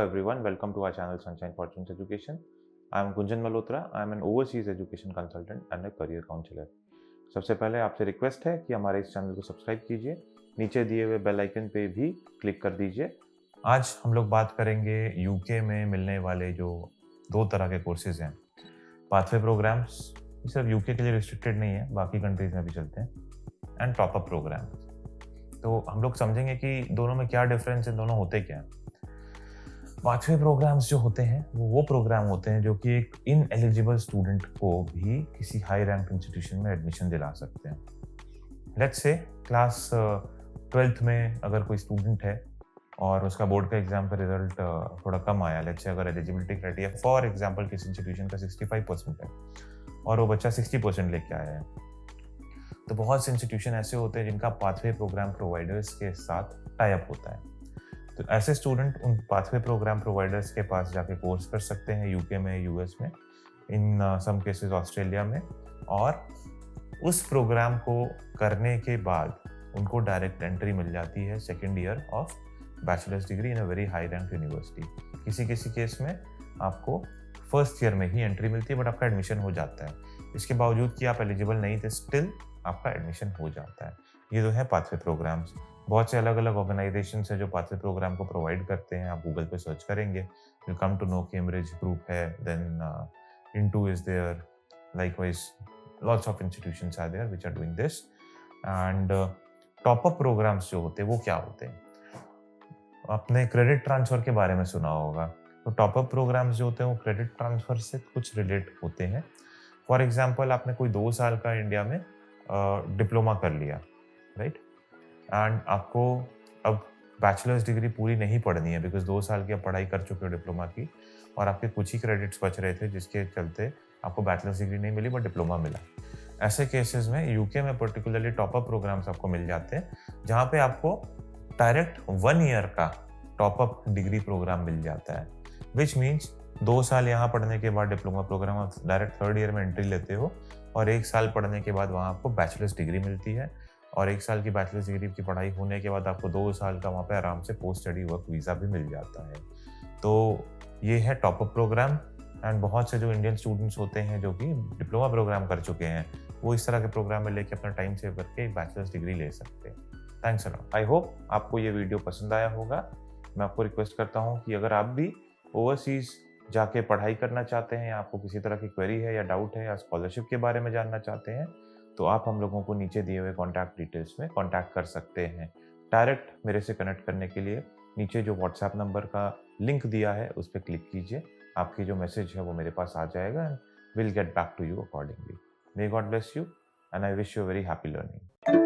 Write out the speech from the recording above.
everyone, welcome to our channel Sunshine Fortunes Education. I am Gunjan Malhotra. I am an overseas education consultant and a career counselor. सबसे पहले आपसे request है कि हमारे इस channel को सब्सक्राइब कीजिए, नीचे दिए हुए बेल आइकन पे भी क्लिक कर दीजिए। आज हम लोग बात करेंगे यूके में मिलने वाले जो दो तरह के कोर्सेज हैं, पाथवे प्रोग्राम्स, सिर्फ यूके के लिए रिस्ट्रिक्टेड नहीं है, बाकी कंट्रीज में भी चलते हैं, एंड टॉप अप प्रोग्राम। तो हम लोग समझेंगे कि दोनों में क्या डिफरेंस है, दोनों होते क्या हैं। पाथवे प्रोग्राम्स जो होते हैं वो प्रोग्राम होते हैं जो कि एक इनएलिजिबल स्टूडेंट को भी किसी हाई रैंक इंस्टीट्यूशन में एडमिशन दिला सकते हैं। लेट्स से क्लास 12th में अगर कोई स्टूडेंट है और उसका बोर्ड का एग्जाम का रिजल्ट थोड़ा कम आया, लेट्स से अगर एलिजिबिलिटी क्राइटेरिया फॉर एग्जाम्पल किसी इंस्टीट्यूशन का 65% है और वो बच्चा 60% लेके आया है, तो बहुत से इंस्टीट्यूशन ऐसे होते हैं जिनका पाथवे प्रोग्राम प्रोवाइडर्स के साथ टाई अप होता है। तो ऐसे स्टूडेंट उन पाथवे प्रोग्राम प्रोवाइडर्स के पास जाके कोर्स कर सकते हैं यूके में, यूएस में, इन सम केसेस ऑस्ट्रेलिया में, और उस प्रोग्राम को करने के बाद उनको डायरेक्ट एंट्री मिल जाती है second year of bachelors degree in a very high rank university. किसी किसी केस में आपको फर्स्ट ईयर में ही एंट्री मिलती है, बट आपका एडमिशन हो जाता है। इसके बावजूद कि आप एलिजिबल नहीं थे, स्टिल आपका एडमिशन हो जाता है। ये जो है पाथवे प्रोग्राम्स। बहुत से अलग अलग ऑर्गेनाइजेशंस हैं जो पाथवे प्रोग्राम को प्रोवाइड करते हैं। आप गूगल पे सर्च करेंगे, you come to know Cambridge group है, then into is there, likewise lots of institutions are there which are doing this. And top up programs जो होते हैं वो क्या होते हैं, आपने क्रेडिट ट्रांसफर के बारे में सुना होगा। तो टॉप अप प्रोग्राम्स जो होते हैं वो क्रेडिट ट्रांसफर से कुछ रिलेट होते हैं। फॉर एग्जाम्पल, आपने कोई 2 साल का इंडिया में डिप्लोमा कर लिया, राइट, एंड आपको अब बैचलर्स डिग्री पूरी नहीं पढ़नी है बिकॉज 2 साल की आप पढ़ाई कर चुके हो डिप्लोमा की, और आपके कुछ ही क्रेडिट्स बच रहे थे जिसके चलते आपको बैचलर्स डिग्री नहीं मिली बट डिप्लोमा मिला। ऐसे केसेस में यूके में पर्टिकुलरली टॉप अप प्रोग्राम्स आपको मिल जाते हैं जहाँ पे आपको डायरेक्ट 1 ईयर का टॉप अप डिग्री प्रोग्राम मिल जाता है, विच मीन्स 2 साल यहाँ पढ़ने के बाद डिप्लोमा प्रोग्राम आप डायरेक्ट थर्ड ईयर में एंट्री लेते हो, और 1 साल पढ़ने के बाद वहाँ आपको बैचलर्स डिग्री मिलती है, और 1 साल की बैचलर्स डिग्री की पढ़ाई होने के बाद आपको 2 साल का वहाँ पे आराम से पोस्ट स्टडी वर्क वीज़ा भी मिल जाता है। तो ये है टॉप अप प्रोग्राम। एंड बहुत से जो इंडियन स्टूडेंट्स होते हैं जो कि डिप्लोमा प्रोग्राम कर चुके हैं, वो इस तरह के प्रोग्राम में लेके अपना टाइम सेव करके एक बैचलर्स डिग्री ले सकते हैं। Thanks a lot. I hope आपको ये वीडियो पसंद आया होगा। मैं आपको रिक्वेस्ट करता हूँ कि अगर आप भी ओवरसीज जाके पढ़ाई करना चाहते हैं, आपको किसी तरह की क्वेरी है या डाउट है या स्कॉलरशिप के बारे में जानना चाहते हैं, तो आप हम लोगों को नीचे दिए हुए कॉन्टैक्ट डिटेल्स में कॉन्टैक्ट कर सकते हैं। डायरेक्ट मेरे से कनेक्ट करने के लिए नीचे जो व्हाट्सएप नंबर का लिंक दिया है उस पर क्लिक कीजिए। आपकी जो मैसेज है वो मेरे पास आ जाएगा and will get back to you accordingly. May God bless you and I wish you very happy learning.